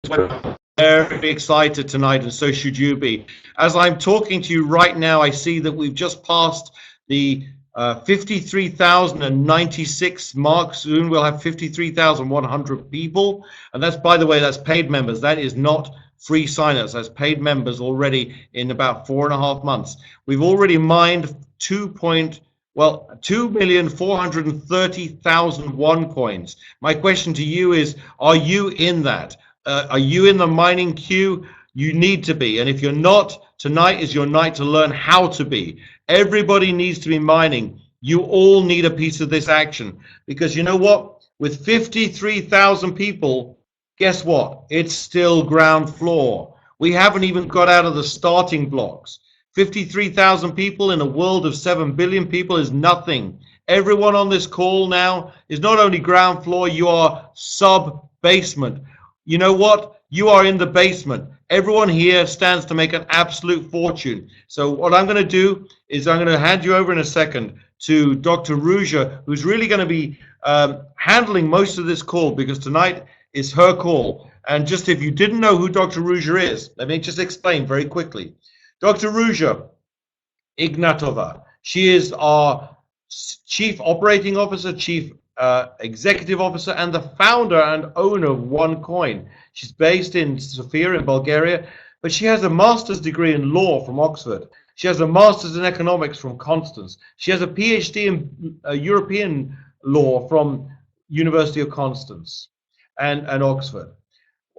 very excited tonight, and so should you be. As I'm talking to you right now, I see that we've just passed the 53,096 mark. Soon we'll have 53,100 people, and that's, by the way, that's paid members. That is not free signups. That's paid members already in about 4.5 months. We've already mined 2,430,000 Onecoins. My question to you is, are you in that? Are you in the mining queue? You need to be. And if you're not, tonight is your night to learn how to be. Everybody needs to be mining. You all need a piece of this action. Because you know what? With 53,000 people, guess what? It's still ground floor. We haven't even got out of the starting blocks. 53,000 people in a world of 7 billion people is nothing. Everyone on this call now is not only ground floor, you are sub-basement. You know what? You are in the basement. Everyone here stands to make an absolute fortune. So what I'm going to do is I'm going to hand you over in a second to Dr. Ruja, who's really going to be handling most of this call, because tonight is her call. And just if you didn't know who Dr. Ruja is, let me just explain very quickly. Dr. Ruja Ignatova, she is our Chief Operating Officer, Chief Executive Officer, and the founder and owner of Onecoin. She's based in Sofia in Bulgaria, but she has a master's degree in law from Oxford. She has a master's in economics from Constance. She has a PhD in European law from University of Constance and Oxford.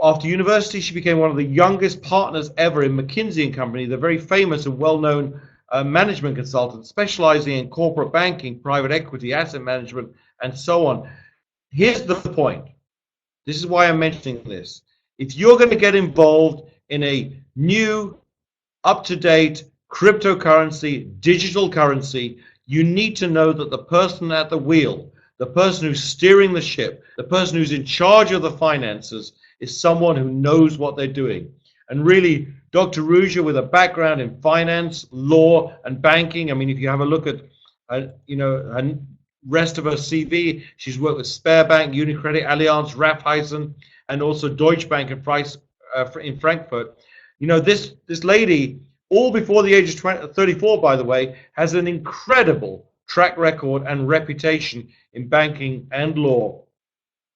After university, she became one of the youngest partners ever in McKinsey & Company, the very famous and well-known management consultant specializing in corporate banking, private equity, asset management, and so on. Here's the point. This is why I'm mentioning this. If you're going to get involved in a new, up-to-date cryptocurrency, digital currency, you need to know that the person at the wheel, the person who's steering the ship, the person who's in charge of the finances, is someone who knows what they're doing. And really, Dr. Ruja, with a background in finance, law, and banking, I mean, if you have a look at, her rest of her CV, she's worked with Sberbank, UniCredit, Allianz, Raiffeisen, and also Deutsche Bank in Frankfurt. You know, this lady, all before the age of 34, by the way, has an incredible track record and reputation in banking and law.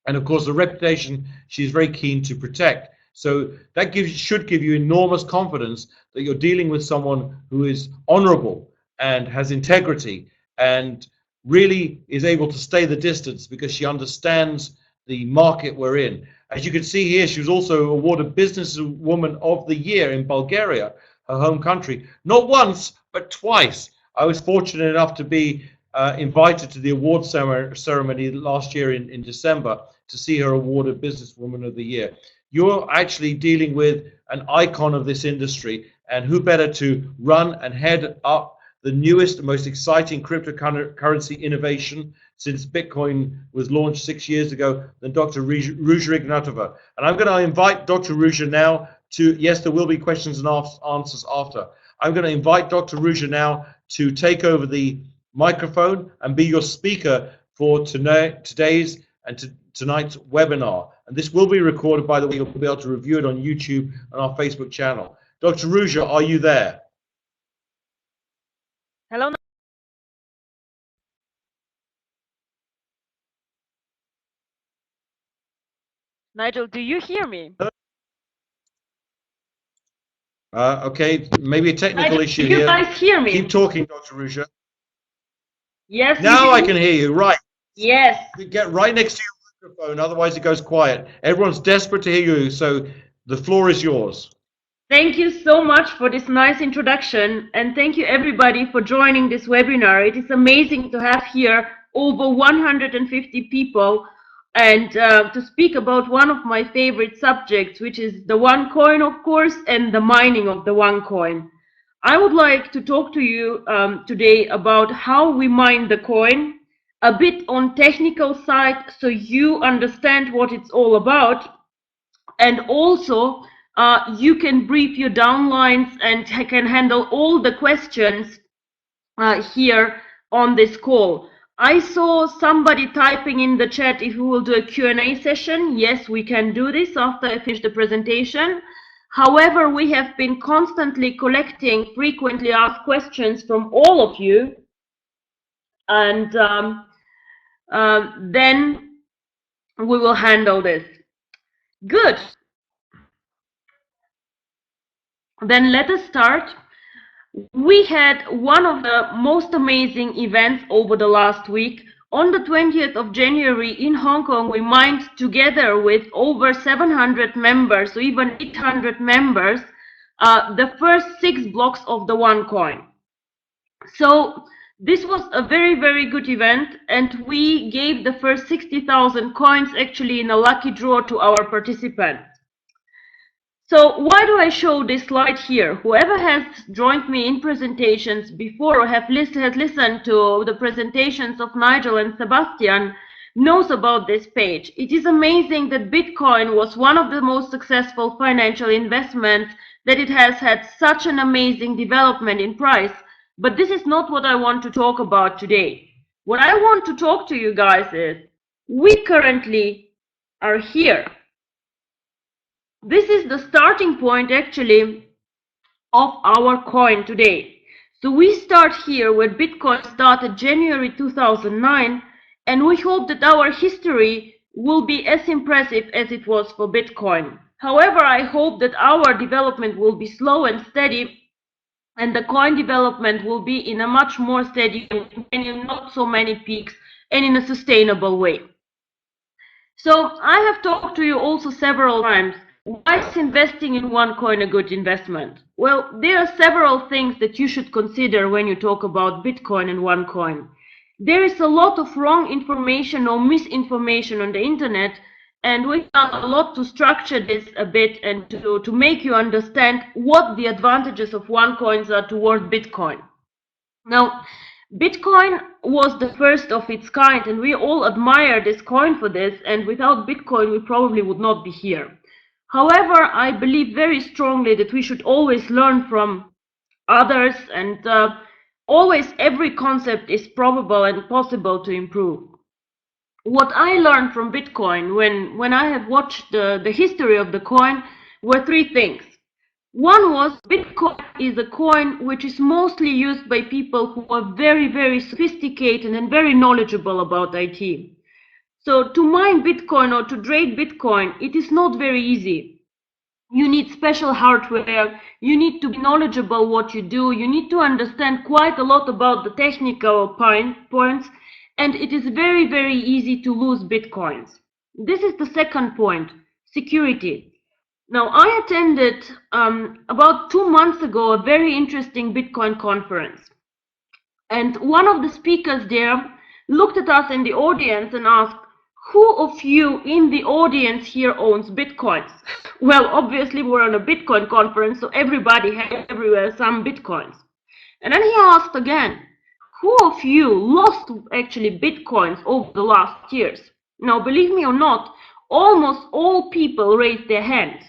And of course, the reputation she's very keen to protect. So that should give you enormous confidence that you're dealing with someone who is honorable and has integrity and really is able to stay the distance, because she understands the market we're in. As you can see here, she was also awarded Businesswoman of the Year in Bulgaria, her home country, not once, but twice. I was fortunate enough to be invited to the award ceremony last year in December to see her awarded Businesswoman of the Year. You're actually dealing with an icon of this industry, and who better to run and head up the newest and most exciting cryptocurrency innovation since Bitcoin was launched 6 years ago than Dr. Ruja Ignatova. And I'm going to invite Dr. Ruja now to, yes, there will be questions and answers after. I'm going to invite Dr. Ruja now to take over the microphone and be your speaker for today's and tonight's webinar. And this will be recorded, by the way. You'll be able to review it on YouTube and our Facebook channel. Dr. Ruja, are you there? Hello. Nigel, do you hear me? Okay, maybe a technical Nigel, issue do you here. guys hear me? Keep talking, Dr. Ruja. Yes. Now I can hear you, right. Yes. Get right next to your microphone, otherwise it goes quiet. Everyone's desperate to hear you, so the floor is yours. Thank you so much for this nice introduction, and thank you everybody for joining this webinar. It is amazing to have here over 150 people and to speak about one of my favorite subjects, which is the Onecoin, of course, and the mining of the Onecoin. I would like to talk to you today about how we mine the coin, a bit on technical side so you understand what it's all about, and also you can brief your downlines and can handle all the questions here on this call. I saw somebody typing in the chat if we will do a Q&A session. Yes, we can do this after I finish the presentation. However, we have been constantly collecting frequently asked questions from all of you, and then we will handle this. Good. Then let us start. We had one of the most amazing events over the last week. On the 20th of January in Hong Kong, we mined together with over 700 members, or even 800 members, the first 6 blocks of the Onecoin. So this was a very, very good event, and we gave the first 60,000 coins actually in a lucky draw to our participants. So why do I show this slide here? Whoever has joined me in presentations before or has listened to the presentations of Nigel and Sebastian knows about this page. It is amazing that Bitcoin was one of the most successful financial investments, that it has had such an amazing development in price. But this is not what I want to talk about today. What I want to talk to you guys is, we currently are here. This is the starting point actually of our coin today. So we start here where Bitcoin started January 2009, and we hope that our history will be as impressive as it was for Bitcoin. However, I hope that our development will be slow and steady, and the coin development will be in a much more steady and in not so many peaks and in a sustainable way. So I have talked to you also several times. Why is investing in Onecoin a good investment? Well, there are several things that you should consider when you talk about Bitcoin and Onecoin. There is a lot of wrong information or misinformation on the internet, and we've done a lot to structure this a bit and to make you understand what the advantages of Onecoins are toward Bitcoin. Now, Bitcoin was the first of its kind, and we all admire this coin for this, and without Bitcoin we probably would not be here. However, I believe very strongly that we should always learn from others, and always every concept is probable and possible to improve. What I learned from Bitcoin when I have watched the history of the coin were 3 things. One was, Bitcoin is a coin which is mostly used by people who are very, very sophisticated and very knowledgeable about IT. So to mine Bitcoin or to trade Bitcoin, it is not very easy. You need special hardware, you need to be knowledgeable what you do, you need to understand quite a lot about the technical points, and it is very, very easy to lose Bitcoins. This is the second point, security. Now, I attended about 2 months ago a very interesting Bitcoin conference. And one of the speakers there looked at us in the audience and asked, who of you in the audience here owns Bitcoins? Well, obviously we're on a Bitcoin conference, so everybody had everywhere some Bitcoins. And then he asked again, who of you lost actually Bitcoins over the last years? Now, believe me or not, almost all people raised their hands.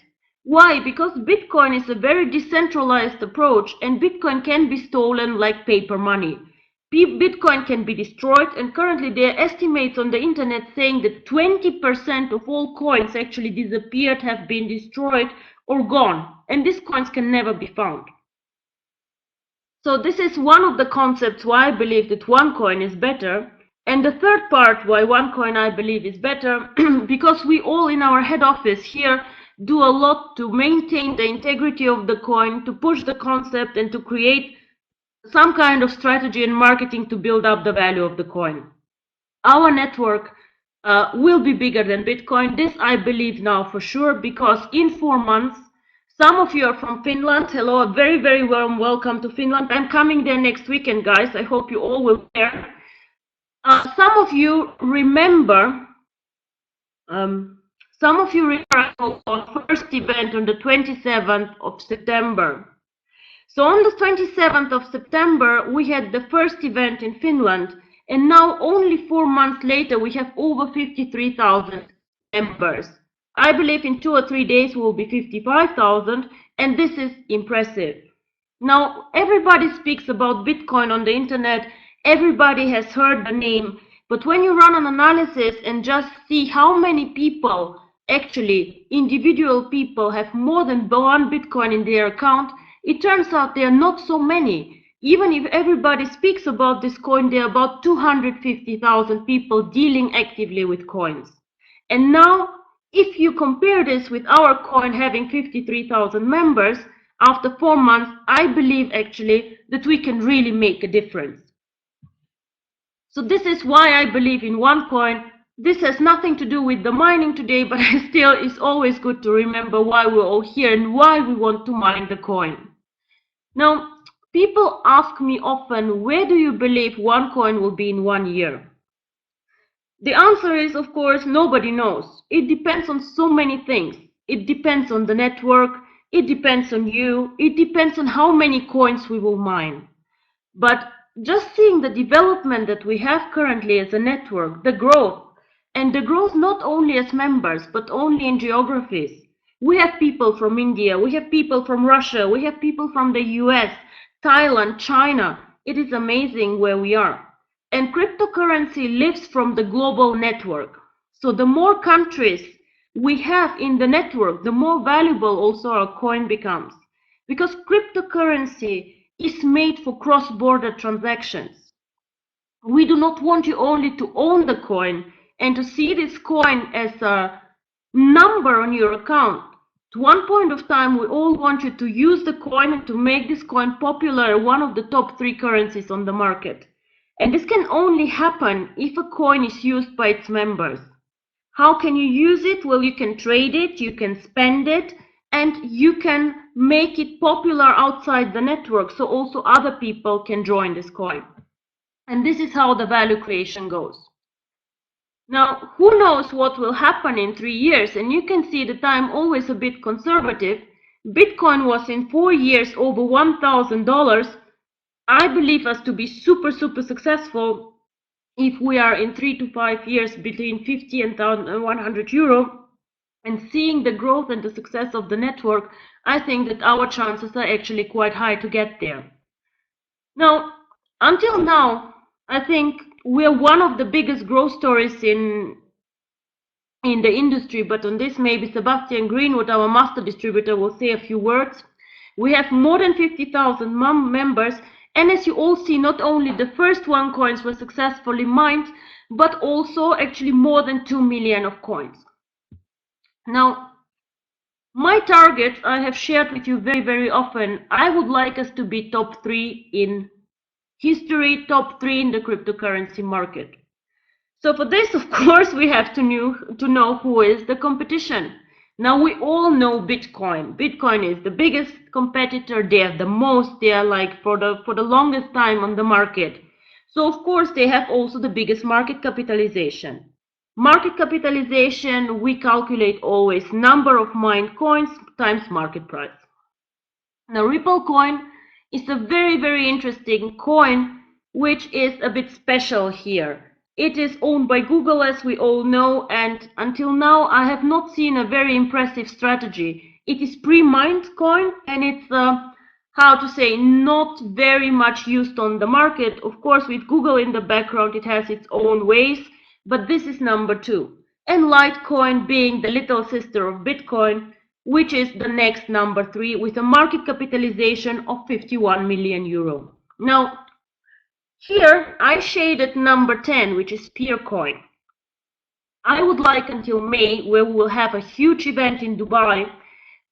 Why? Because Bitcoin is a very decentralized approach, and Bitcoin can be stolen like paper money. Bitcoin can be destroyed, and currently there are estimates on the internet saying that 20% of all coins actually disappeared, have been destroyed or gone, and these coins can never be found. So this is one of the concepts why I believe that Onecoin is better. And the third part why Onecoin I believe is better, because we all in our head office here do a lot to maintain the integrity of the coin, to push the concept, and to create some kind of strategy and marketing to build up the value of the coin. Our network will be bigger than Bitcoin. This I believe now for sure, because in 4 months, some of you are from Finland. Hello, a very, very warm welcome to Finland. I'm coming there next weekend, guys. I hope you all will be there. Some of you remember our first event on the 27th of September. So on the 27th of September, we had the first event in Finland, and now only 4 months later, we have over 53,000 members. I believe in 2 or 3 days we will be 55,000, and this is impressive. Now, everybody speaks about Bitcoin on the internet. Everybody has heard the name, but when you run an analysis and just see how many people, actually individual people, have more than one Bitcoin in their account, it turns out there are not so many. Even if everybody speaks about this coin, there are about 250,000 people dealing actively with coins. And now, if you compare this with our coin having 53,000 members, after 4 months, I believe actually that we can really make a difference. So this is why I believe in Onecoin. This has nothing to do with the mining today, but still it's always good to remember why we're all here and why we want to mine the coin. Now, people ask me often, where do you believe Onecoin will be in 1 year? The answer is, of course, nobody knows. It depends on so many things. It depends on the network, it depends on you, it depends on how many coins we will mine. But just seeing the development that we have currently as a network, the growth, and the growth not only as members, but only in geographies. We have people from India, we have people from Russia, we have people from the US, Thailand, China. It is amazing where we are. And cryptocurrency lives from the global network. So the more countries we have in the network, the more valuable also our coin becomes. Because cryptocurrency is made for cross-border transactions. We do not want you only to own the coin and to see this coin as a number on your account. At one point of time, we all want you to use the coin and to make this coin popular, one of the top 3 currencies on the market. And this can only happen if a coin is used by its members. How can you use it? Well, you can trade it, you can spend it, and you can make it popular outside the network, so also other people can join this coin. And this is how the value creation goes. Now, who knows what will happen in 3 years? And you can see that I'm always a bit conservative. Bitcoin was in 4 years over $1,000. I believe us to be super successful if we are in 3 to 5 years between 50 and 100 euro. And seeing the growth and the success of the network, I think that our chances are actually quite high to get there. Now, until now, I think we're one of the biggest growth stories in the industry, but on this maybe Sebastian Greenwood, our master distributor, will say a few words. We have more than 50,000 members, and as you all see, not only the first Onecoins were successfully mined, but also actually more than 2 million of coins. Now, my target I have shared with you very often. I would like us to be top 3 in history, top 3 in the cryptocurrency market. So for this, of course, we have to know who is the competition. Now, we all know Bitcoin. Bitcoin is the biggest competitor. They are the most. They are like for the longest time on the market. So, of course, they have also the biggest market capitalization. Market capitalization, we calculate always number of mined coins times market price. Now, Ripple coin is a very interesting coin, which is a bit special here. It is owned by Google, as we all know, and until now I have not seen a very impressive strategy. It is pre-mined coin, and it's how to say, not very much used on the market. Of course, with Google in the background, it has its own ways, but this is number 2. And Litecoin being the little sister of Bitcoin, which is the next number 3 with a market capitalization of 51 million euro. Now, here I shaded number 10, which is Peercoin. I would like until May, where we will have a huge event in Dubai,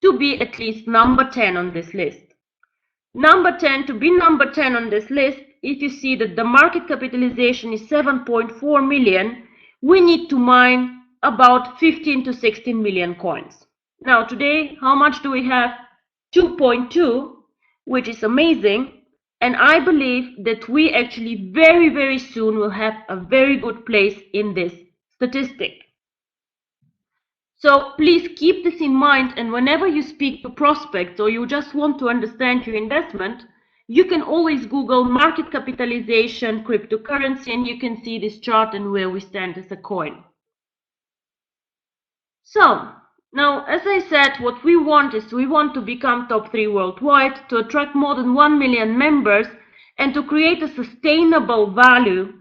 to be at least number 10 on this list. Number 10, to be number 10 on this list, if you see that the market capitalization is 7.4 million, we need to mine about 15 to 16 million coins. Now today, how much do we have? 2.2, which is amazing. And I believe that we actually very soon will have a very good place in this statistic. So please keep this in mind, and whenever you speak to prospects or you just want to understand your investment, you can always Google market capitalization, cryptocurrency, and you can see this chart and where we stand as a coin. So, now, as I said, what we want is we want to become top 3 worldwide, to attract more than 1 million members, and to create a sustainable value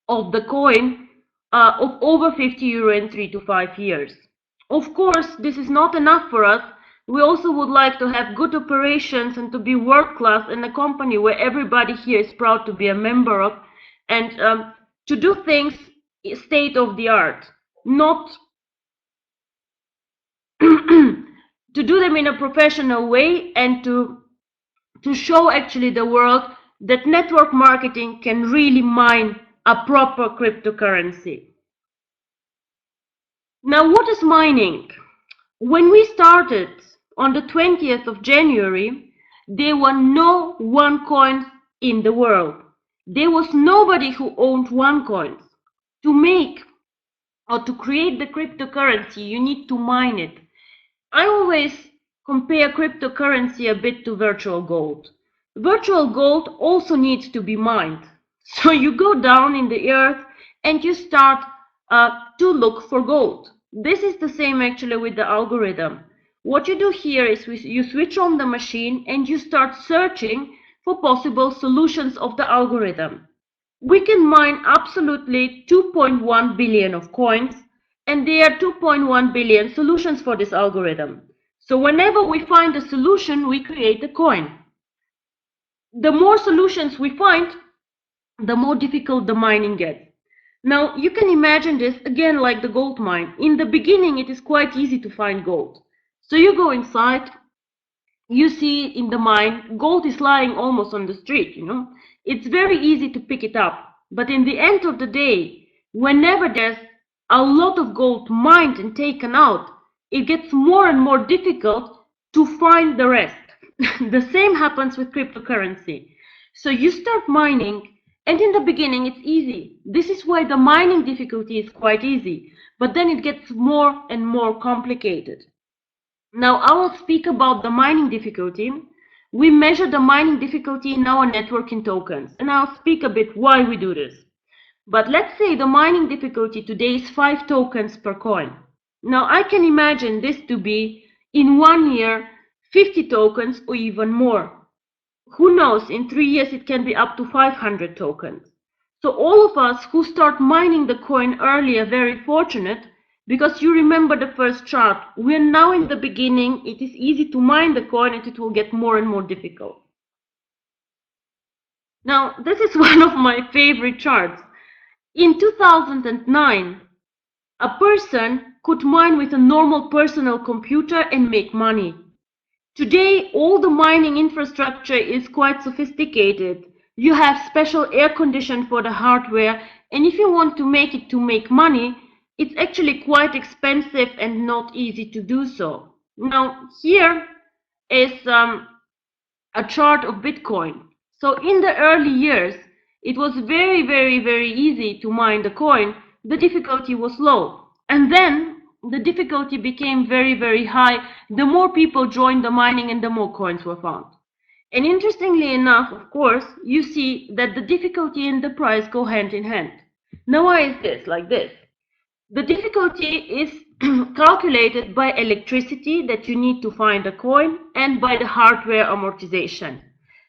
of the coin of over 50 euro in 3 to 5 years. Of course, this is not enough for us. We also would like to have good operations and to be world class in a company where everybody here is proud to be a member of, and to do things state of the art, not to do them in a professional way, and to show actually the world that network marketing can really mine a proper cryptocurrency. Now, what is mining? When we started on the 20th of January, there were no Onecoins in the world. There was nobody who owned Onecoins. To make or to create the cryptocurrency, you need to mine it. I always compare cryptocurrency a bit to virtual gold. Virtual gold also needs to be mined. So you go down in the earth and you start to look for gold. This is the same actually with the algorithm. What you do here is you switch on the machine and you start searching for possible solutions of the algorithm. We can mine absolutely 2.1 billion of coins, and there are 2.1 billion solutions for this algorithm. So whenever we find a solution, we create a coin. The more solutions we find, the more difficult the mining gets. Now, you can imagine this again like the gold mine. In the beginning, it is quite easy to find gold. So you go inside, you see in the mine, gold is lying almost on the street, you know. It's very easy to pick it up. But in the end of the day, whenever there's a lot of gold mined and taken out, it gets more and more difficult to find the rest. The same happens with cryptocurrency. So you start mining, and in the beginning it's easy. This is why the mining difficulty is quite easy, but then it gets more and more complicated. Now I will speak about the mining difficulty. We measure the mining difficulty in our network in tokens, and I'll speak a bit why we do this. But let's say the mining difficulty today is 5 tokens per coin. Now I can imagine this to be in 1 year 50 tokens or even more. Who knows, in 3 years it can be up to 500 tokens. So all of us who start mining the coin early are very fortunate, because you remember the first chart. We are now in the beginning. It is easy to mine the coin, and it will get more and more difficult. Now, this is one of my favorite charts. In 2009, a person could mine with a normal personal computer and make money. Today, all the mining infrastructure is quite sophisticated. You have special air condition for the hardware, and if you want to make money, it's actually quite expensive and not easy to do so. Now, here is a chart of Bitcoin. So in the early years, it was very easy to mine the coin. The difficulty was low. And then the difficulty became very high. The more people joined the mining and the more coins were found. And interestingly enough, of course, you see that the difficulty and the price go hand in hand. Now why is this like this? The difficulty is calculated by electricity that you need to find a coin, and by the hardware amortization.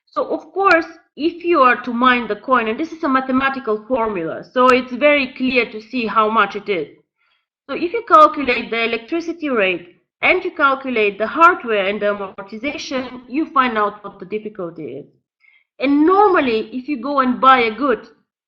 So of course, if you are to mine the coin, and this is a mathematical formula, so it's very clear to see how much it is. So if you calculate the electricity rate and you calculate the hardware and the amortization, you find out what the difficulty is. And normally, if you go and buy a good,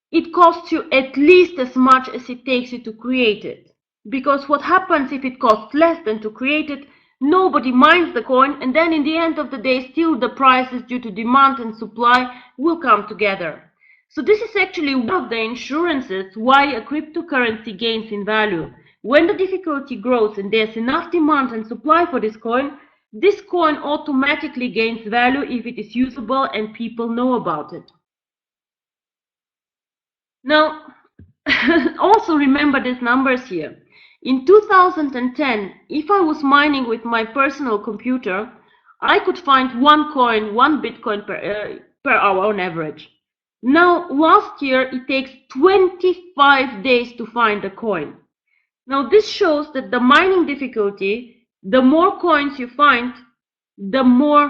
it costs you at least as much as it takes you to create it. Because what happens if it costs less than to create it? Nobody mines the coin, and then in the end of the day, still the prices due to demand and supply will come together. So this is actually one of the insurances why a cryptocurrency gains in value. When the difficulty grows and there's enough demand and supply for this coin automatically gains value if it is usable and people know about it. Now, also remember these numbers here. In 2010, if I was mining with my personal computer, I could find 1 coin, 1 Bitcoin per hour on average. Now, last year, it takes 25 days to find a coin. Now, this shows that the mining difficulty, the more coins you find, the more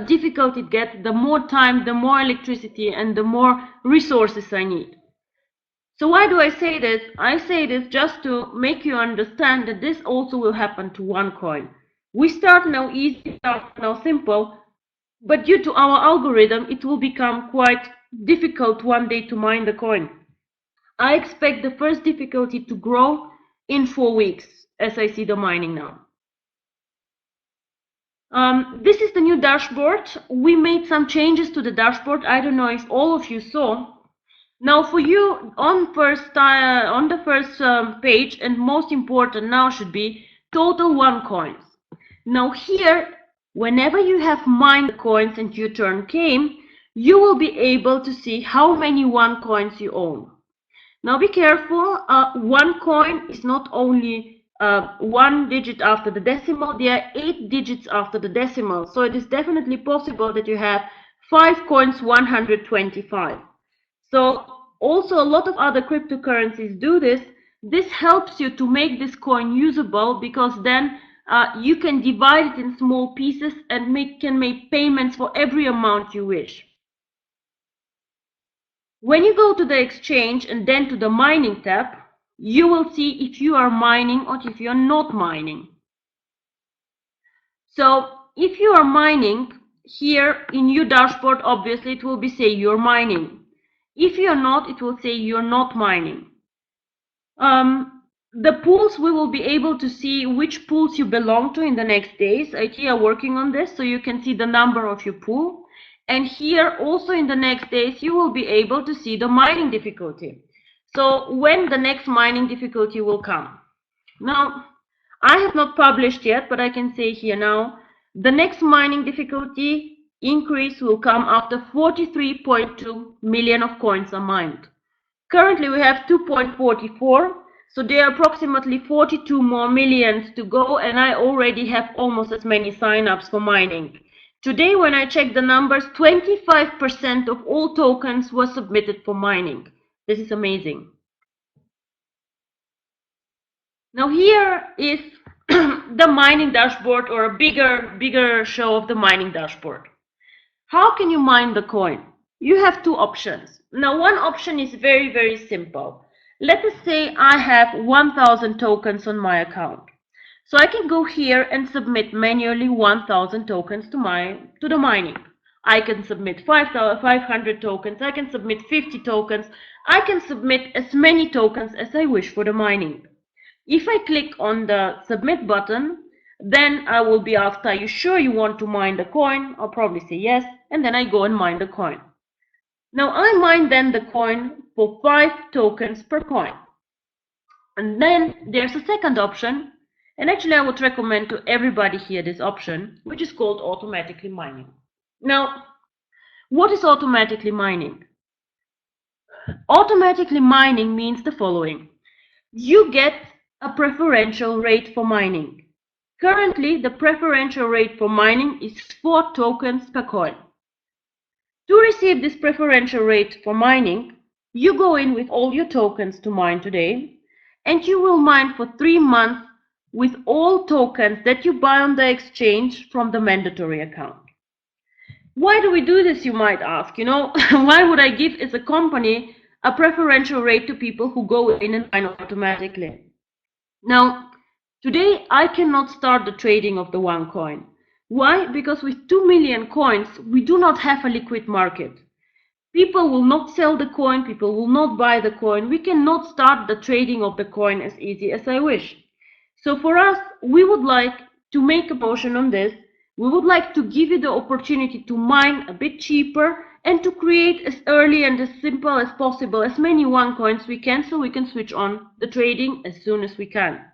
difficult it gets, the more time, the more electricity, and the more resources I need. So why do I say this? I say this just to make you understand that this also will happen to Onecoin. We start now easy, start now simple, but due to our algorithm, it will become quite difficult one day to mine the coin. I expect the first difficulty to grow in 4 weeks, as I see the mining now. This is the new dashboard. We made some changes to the dashboard. I don't know if all of you saw. Now for you on the first page, and most important now should be total Onecoins. Now here, whenever you have mined the coins and your turn came, you will be able to see how many Onecoins you own. Now be careful, one coin is not only 1 digit after the decimal, there are 8 digits after the decimal. So it is definitely possible that you have 5 coins 125. So also a lot of other cryptocurrencies do this. This helps you to make this coin usable, because then you can divide it in small pieces and can make payments for every amount you wish. When you go to the exchange and then to the mining tab, you will see if you are mining or if you are not mining. So if you are mining, here in your dashboard, obviously it will be say you're mining. If you're not, it will say you're not mining. The pools, we will be able to see which pools you belong to in the next days. IT are working on this, so you can see the number of your pool. And here also in the next days, you will be able to see the mining difficulty. So when the next mining difficulty will come. Now, I have not published yet, but I can say here now, the next mining difficulty increase will come after 43.2 million of coins are mined. Currently we have 2.44, so there are approximately 42 more millions to go, and I already have almost as many sign-ups for mining. Today when I checked the numbers, 25% of all tokens were submitted for mining. This is amazing. Now here is the mining dashboard, or a bigger show of the mining dashboard. How can you mine the coin? You have two options. Now one option is very simple. Let us say I have 1000 tokens on my account. So I can go here and submit manually 1000 tokens to the mining. I can submit 500 tokens, I can submit 50 tokens, I can submit as many tokens as I wish for the mining. If I click on the submit button, then I will be asked, are you sure you want to mine the coin? I'll probably say yes, and then I go and mine the coin. Now I mine then the coin for 5 tokens per coin. And then there's a second option, and actually I would recommend to everybody here this option, which is called automatically mining. Now, what is automatically mining? Automatically mining means the following. You get a preferential rate for mining. Currently, the preferential rate for mining is 4 tokens per coin. To receive this preferential rate for mining, you go in with all your tokens to mine today, and you will mine for 3 months with all tokens that you buy on the exchange from the mandatory account. Why do we do this, you might ask? You know, why would I give as a company a preferential rate to people who go in and mine automatically? Now, today I cannot start the trading of the Onecoin. Why? Because with 2 million coins, we do not have a liquid market. People will not sell the coin, people will not buy the coin. We cannot start the trading of the coin as easy as I wish. So for us, we would like to make a motion on this. We would like to give you the opportunity to mine a bit cheaper and to create as early and as simple as possible as many Onecoins we can, so we can switch on the trading as soon as we can.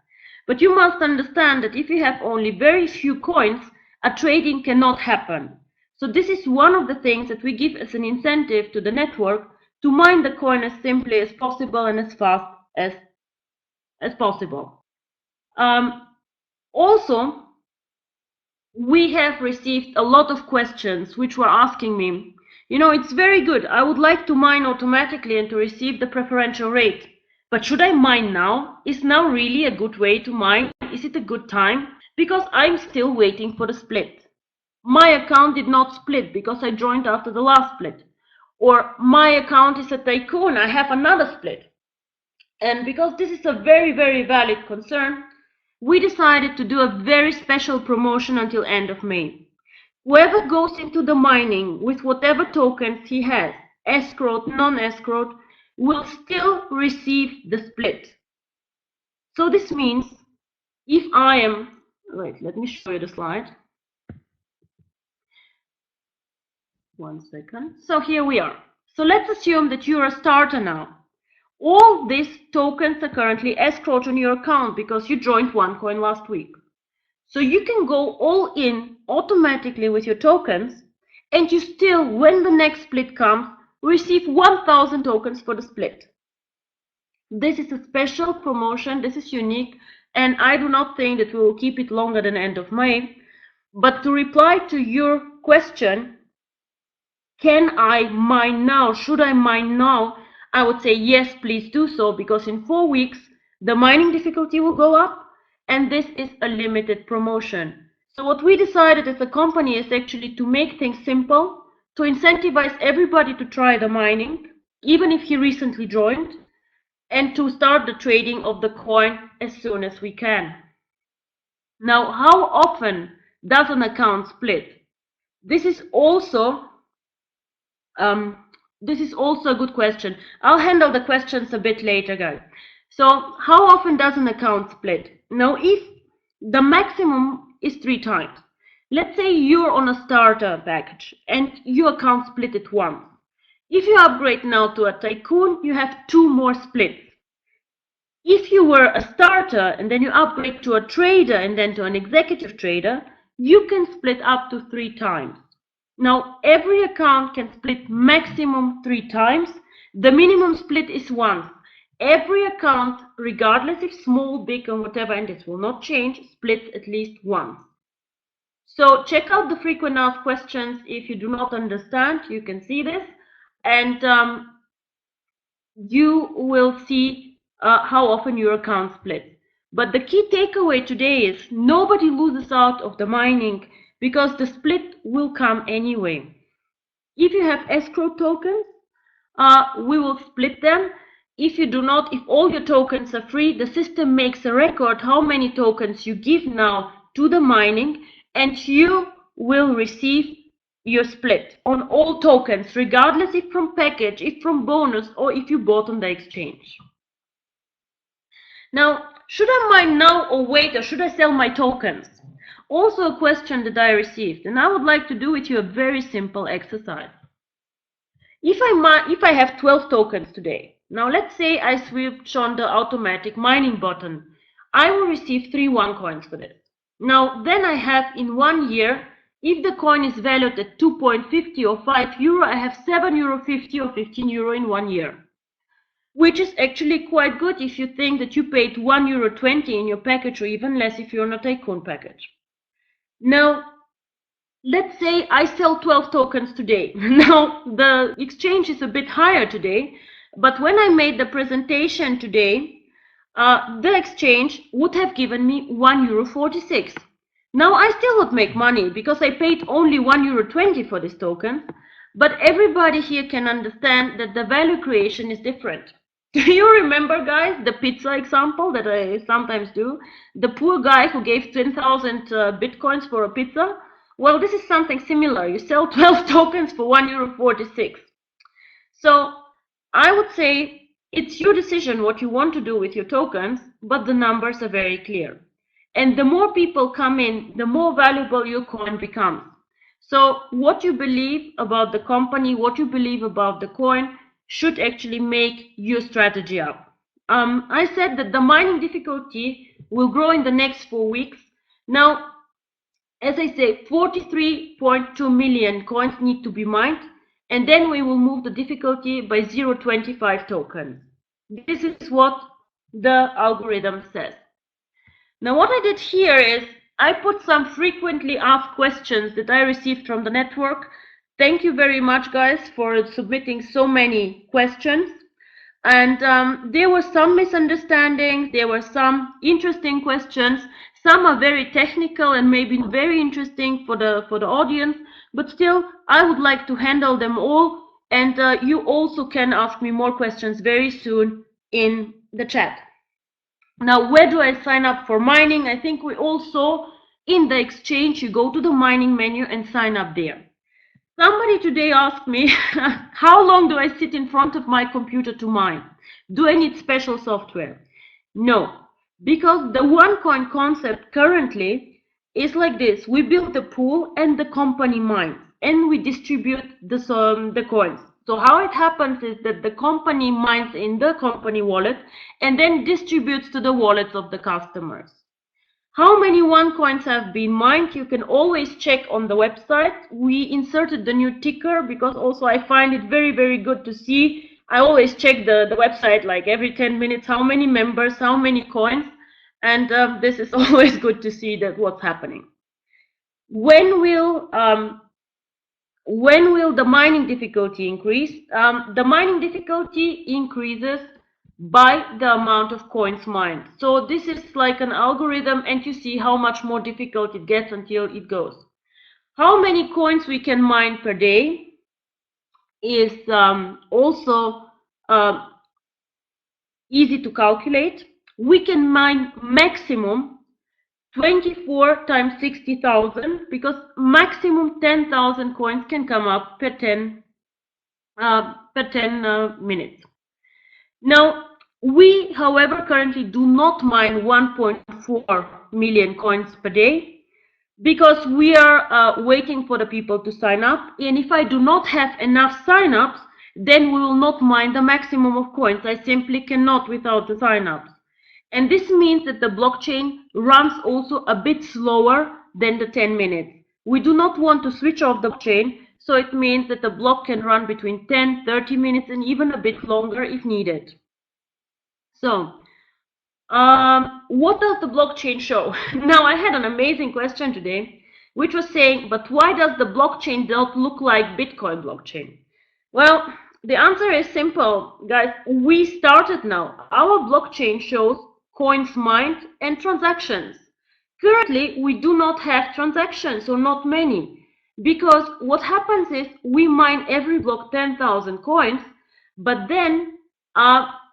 But you must understand that if you have only very few coins, a trading cannot happen. So this is one of the things that we give as an incentive to the network to mine the coin as simply as possible and as fast as possible. Also, we have received a lot of questions which were asking me, you know, it's very good, I would like to mine automatically and to receive the preferential rate, but should I mine now? Is now really a good way to mine? Is it a good time? Because I'm still waiting for the split. my account did not split because I joined after the last split. Or my account is a tycoon, I have another split. And because this is a very, very valid concern, we decided to do a very special promotion until end of May. Whoever goes into the mining with whatever tokens he has, escrowed, non-escrowed, will still receive the split. So this means if I am, wait, let me show you the slide. One second. So here we are. So let's assume that you're a starter now. All these tokens are currently escrowed on your account because you joined Onecoin last week. So you can go all in automatically with your tokens, and you still, when the next split comes, receive 1,000 tokens for the split. This is a special promotion, this is unique, and I do not think that we will keep it longer than end of May. But to reply to your question, can I mine now? Should I mine now? I would say yes, please do so, because in 4 weeks, the mining difficulty will go up, and this is a limited promotion. So what we decided as a company is actually to make things simple, to incentivize everybody to try the mining, even if he recently joined, and to start the trading of the coin as soon as we can. Now, how often does an account split? This is also a good question. I'll handle the questions a bit later, guys. So how often does an account split? Now, if the maximum is 3 times, let's say you're on a starter package and your account split it once. If you upgrade now to a tycoon, you have 2 more splits. If you were a starter and then you upgrade to a trader and then to an executive trader, you can split up to 3 times. Now, every account can split maximum 3 times. The minimum split is once. Every account, regardless if small, big, or whatever, and this will not change, splits at least once. So check out the frequent asked questions. If you do not understand, you can see this, and you will see how often your account splits. But the key takeaway today is nobody loses out of the mining because the split will come anyway. If you have escrow tokens, we will split them. If you do not, if all your tokens are free, the system makes a record how many tokens you give now to the mining, and you will receive your split on all tokens, regardless if from package, if from bonus, or if you bought on the exchange. Now, should I mine now or wait, or should I sell my tokens? Also a question that I received, and I would like to do with you a very simple exercise. If I have 12 tokens today, now let's say I switch on the automatic mining button, I will receive 3 Onecoins for this. Now then I have in 1 year, if the coin is valued at 2.50 or 5 euro, I have 7.50 euro or 15 euro in 1 year. Which is actually quite good if you think that you paid 1.20 euro in your package, or even less if you're on a tycoon package. Now, let's say I sell 12 tokens today. Now, the exchange is a bit higher today, but when I made the presentation today, the exchange would have given me 1.46 euro. Now, I still would make money because I paid only 1.20 euro for this token, but everybody here can understand that the value creation is different. Do you remember, guys, the pizza example that I sometimes do? The poor guy who gave 10,000 bitcoins for a pizza? Well, this is something similar. You sell 12 tokens for 1.46 euro. So I would say it's your decision what you want to do with your tokens, but the numbers are very clear. And the more people come in, the more valuable your coin becomes. So what you believe about the company, what you believe about the coin, should actually make your strategy up. I said that the mining difficulty will grow in the next 4 weeks. Now, as I say, 43.2 million coins need to be mined, and then we will move the difficulty by 0.25 tokens. This is what the algorithm says. Now, what I did here is I put some frequently asked questions that I received from the network. Thank you very much, guys, for submitting so many questions. And there were some misunderstandings, there were some interesting questions. Some are very technical and maybe very interesting for the audience, but still I would like to handle them all, and you also can ask me more questions very soon in the chat. Now, where do I sign up for mining? I think we all saw in the exchange, you go to the mining menu and sign up there. Somebody today asked me, how long do I sit in front of my computer to mine? Do I need special software? No, because the Onecoin concept currently is like this. We build the pool and the company mines, and we distribute the coins. So how it happens is that the company mines in the company wallet and then distributes to the wallets of the customers. How many Onecoins have been mined? You can always check on the website. We inserted the new ticker because also I find it very, very good to see. I always check the website like every 10 minutes, how many members, how many coins. And this is always good to see that what's happening. When will the mining difficulty increase? The mining difficulty increases by the amount of coins mined. So this is like an algorithm, and you see how much more difficult it gets until it goes. How many coins we can mine per day is also easy to calculate. We can mine maximum 24 times 60,000 because maximum 10,000 coins can come up per 10 minutes. Now, we, however, currently do not mine 1.4 million coins per day because we are waiting for the people to sign up. And if I do not have enough sign-ups, then we will not mine the maximum of coins. I simply cannot without the sign-ups. And this means that the blockchain runs also a bit slower than the 10 minutes. We do not want to switch off the blockchain, so it means that the block can run between 10, 30 minutes and even a bit longer if needed. So, what does the blockchain show? Now, I had an amazing question today, which was saying, but why does the blockchain not look like Bitcoin blockchain? Well, the answer is simple, guys. We started now. Our blockchain shows coins mined and transactions. Currently, we do not have transactions, or not many, because what happens is we mine every block 10,000 coins, but then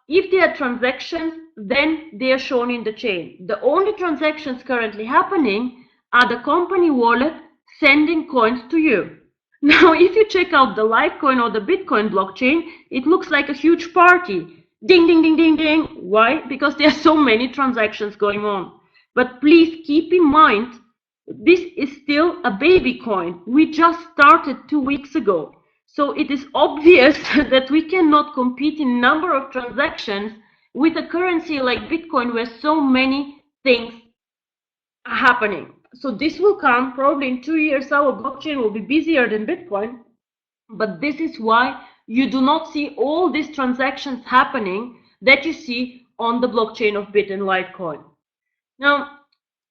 if there are transactions, then they are shown in the chain. The only transactions currently happening are the company wallet sending coins to you. Now, if you check out the Litecoin or the Bitcoin blockchain, it looks like a huge party. Ding, ding, ding, ding, ding. Why? Because there are so many transactions going on. But please keep in mind, this is still a baby coin. We just started 2 weeks ago. So it is obvious that we cannot compete in number of transactions with a currency like Bitcoin where so many things are happening. So this will come probably in 2 years. Our blockchain will be busier than Bitcoin. But this is why you do not see all these transactions happening that you see on the blockchain of Bit and Litecoin. Now,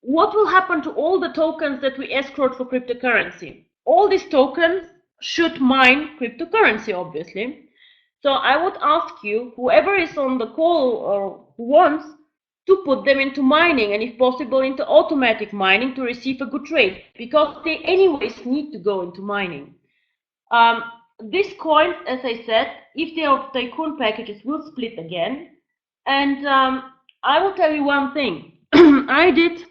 what will happen to all the tokens that we escrowed for cryptocurrency? All these tokens should mine cryptocurrency, obviously. So I would ask you, whoever is on the call or who wants, to put them into mining, and if possible into automatic mining to receive a good trade, because they anyways need to go into mining. These coins, as I said, if they are tycoon packages, will split again. And I will tell you one thing. I did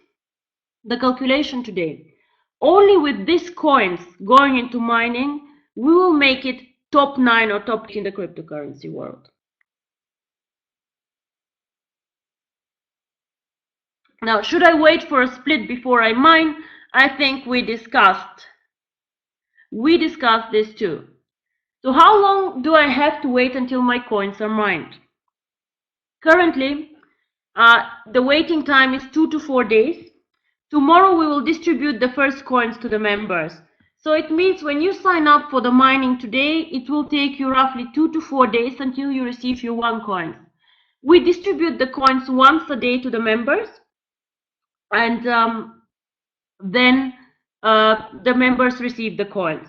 the calculation today. Only with these coins going into mining, we will make it top 9 or top 10 in the cryptocurrency world. Now, should I wait for a split before I mine? I think we discussed this too. So how long do I have to wait until my coins are mined? Currently, the waiting time is 2 to 4 days. Tomorrow we will distribute the first coins to the members. So it means when you sign up for the mining today, it will take you roughly 2 to 4 days until you receive your Onecoin. We distribute the coins once a day to the members, and then the members receive the coins.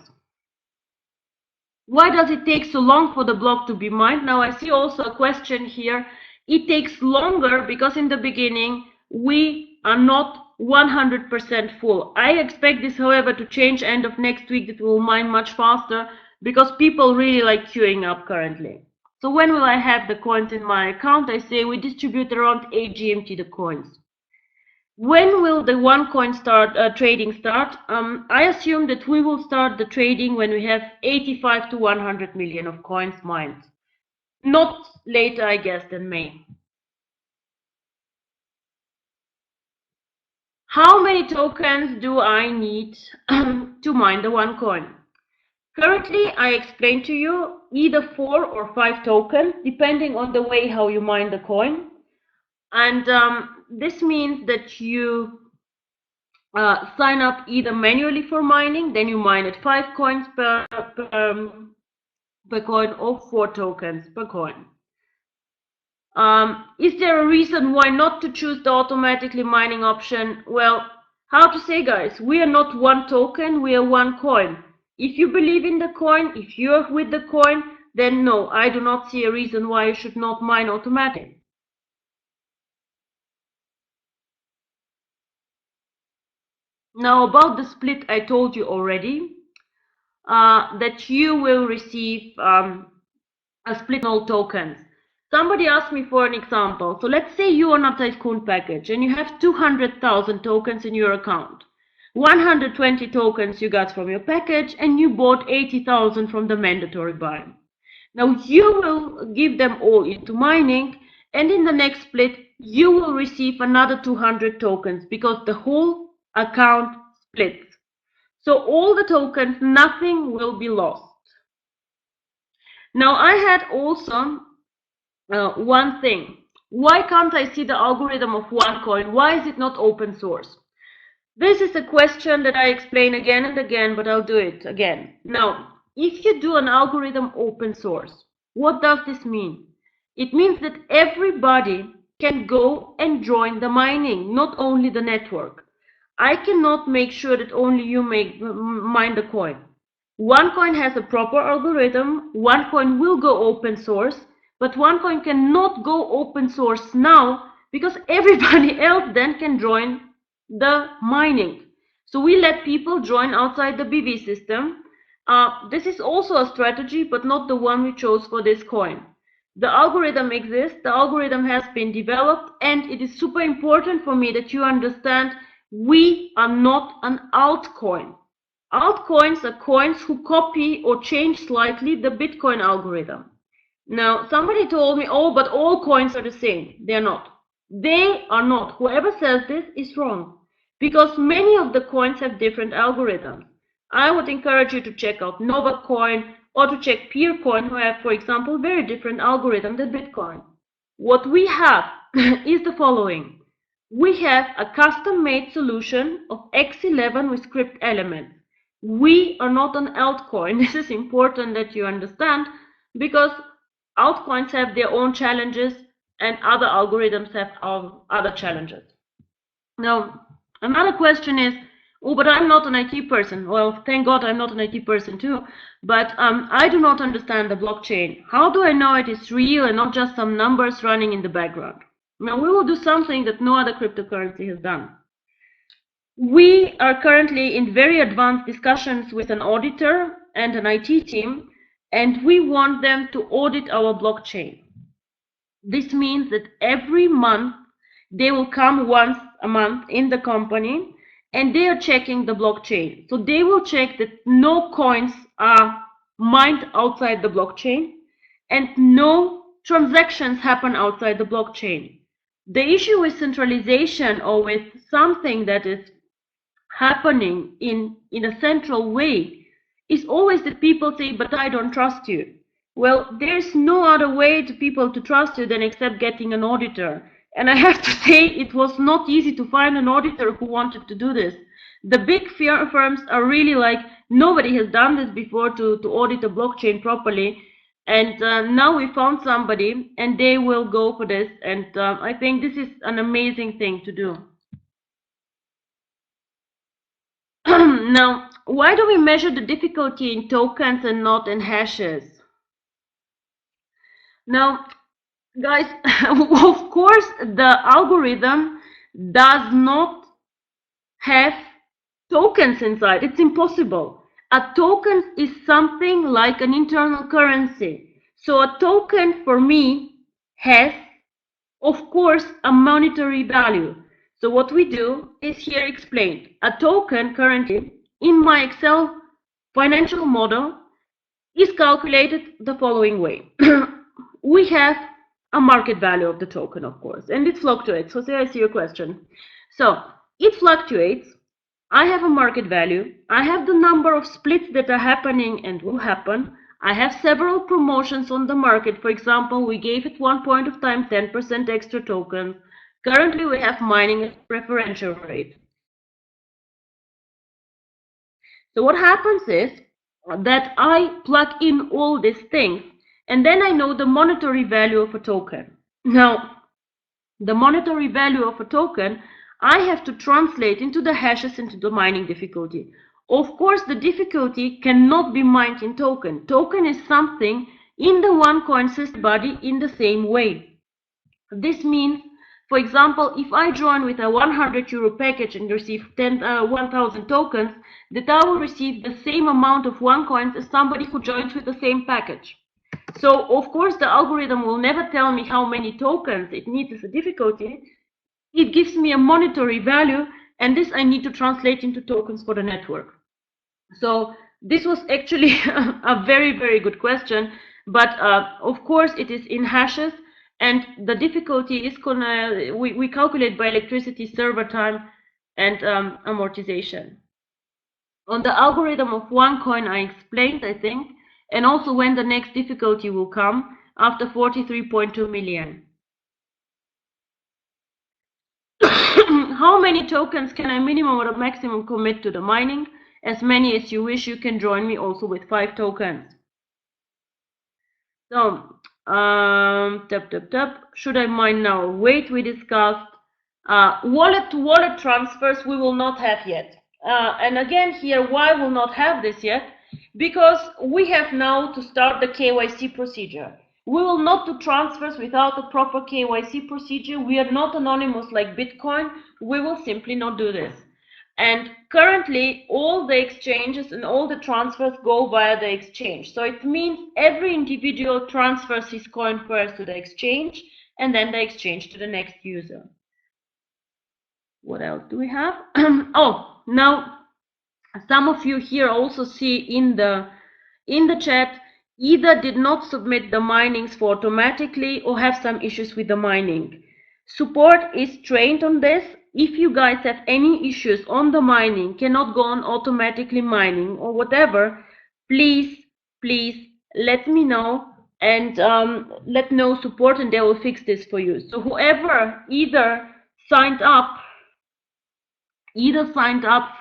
Why does it take so long for the block to be mined? Now I see also a question here. It takes longer because in the beginning we are not 100% full. I expect this, however, to change end of next week, that we will mine much faster because people really like queuing up currently. So when will I have the coins in my account? I say we distribute around 8 GMT the coins. When will the Onecoin trading start? I assume that we will start the trading when we have 85 to 100 million of coins mined. Not later, I guess, than May. How many tokens do I need to mine the Onecoin? Currently, I explained to you either 4 or 5 tokens, depending on the way how you mine the coin. And this means that you sign up either manually for mining, then you mine at 5 coins per coin, or 4 tokens per coin. Is there a reason why not to choose the automatically mining option? Well, how to say, guys, we are not one token, we are one coin. If you believe in the coin, if you're with the coin, then no, I do not see a reason why you should not mine automatically. Now, about the split, I told you already that you will receive a split in all tokens. Somebody asked me for an example. So let's say you are on a Tycoon package and you have 200,000 tokens in your account. 120 tokens you got from your package, and you bought 80,000 from the mandatory buy. Now you will give them all into mining, and in the next split you will receive another 200 tokens because the whole account splits. So all the tokens, nothing will be lost. Now I had also one thing. Why can't I see the algorithm of Onecoin? Why is it not open source? This is a question that I explain again and again, but I'll do it again. Now, if you do an algorithm open source, what does this mean? It means that everybody can go and join the mining, not only the network. I cannot make sure that only you mine the coin. Onecoin has a proper algorithm. Onecoin will go open source, but Onecoin cannot go open source now because everybody else then can join the mining. So we let people join outside the BV system. This is also a strategy, but not the one we chose for this coin. The algorithm exists, the algorithm has been developed, and it is super important for me that you understand we are not an altcoin. Altcoins are coins who copy or change slightly the Bitcoin algorithm. Now, somebody told me, oh, but all coins are the same. They're not. They are not. Whoever says this is wrong, because many of the coins have different algorithms. I would encourage you to check out Novacoin or to check Peercoin, who have, for example, very different algorithm than Bitcoin. What we have is the following. We have a custom-made solution of X11 with script elements. We are not an altcoin. This is important that you understand, because altcoins have their own challenges and other algorithms have other challenges. Now, another question is, oh, but I'm not an IT person. Well, thank God I'm not an IT person too, but I do not understand the blockchain. How do I know it is real and not just some numbers running in the background? Now, we will do something that no other cryptocurrency has done. We are currently in very advanced discussions with an auditor and an IT team, and we want them to audit our blockchain. This means that every month they will come once a month in the company and they are checking the blockchain. So they will check that no coins are mined outside the blockchain and no transactions happen outside the blockchain. The issue with centralization or with something that is happening in a central way is always that people say, but I don't trust you. Well, there's no other way to people to trust you than except getting an auditor. And I have to say, it was not easy to find an auditor who wanted to do this. The big firms are really like, nobody has done this before to audit a blockchain properly. And now we found somebody and they will go for this. And I think this is an amazing thing to do. Now, why do we measure the difficulty in tokens and not in hashes? Now, guys, of course, the algorithm does not have tokens inside. It's impossible. A token is something like an internal currency. So a token for me has, of course, a monetary value. So what we do is here explained. A token currently in my Excel financial model is calculated the following way. We have a market value of the token, of course, and it fluctuates. Jose, I see your question. So it fluctuates. I have a market value. I have the number of splits that are happening and will happen. I have several promotions on the market. For example, we gave at one point of time 10% extra tokens. Currently, we have mining at preferential rate. So what happens is that I plug in all these things, and then I know the monetary value of a token. Now, the monetary value of a token, I have to translate into the hashes into the mining difficulty. Of course, the difficulty cannot be mined in token. Token is something in the Onecoin system body in the same way. This means, for example, if I join with a 100 euro package and receive 1,000 tokens, that I will receive the same amount of Onecoins as somebody who joins with the same package. So, of course, the algorithm will never tell me how many tokens it needs as a difficulty. It gives me a monetary value, and this I need to translate into tokens for the network. So this was actually a very, very good question, but of course it is in hashes, and the difficulty is we calculate by electricity, server time, and amortization. On the algorithm of Onecoin I explained, I think, and also when the next difficulty will come after 43.2 million. How many tokens can I minimum or maximum commit to the mining? As many as you wish. You can join me also with 5 tokens. So, should I mine now? Wait, we discussed. Wallet to wallet transfers we will not have yet. And again here, why will not have this yet? Because we have now to start the KYC procedure. We will not do transfers without a proper KYC procedure. We are not anonymous like Bitcoin. We will simply not do this. And currently, all the exchanges and all the transfers go via the exchange. So it means every individual transfers his coin first to the exchange and then the exchange to the next user. What else do we have? Oh, now some of you here also see in the chat either did not submit the minings for automatically or have some issues with the mining. Support is trained on this. If you guys have any issues on the mining, cannot go on automatically mining or whatever, please let me know and let know support, and they will fix this for you. So whoever either signed up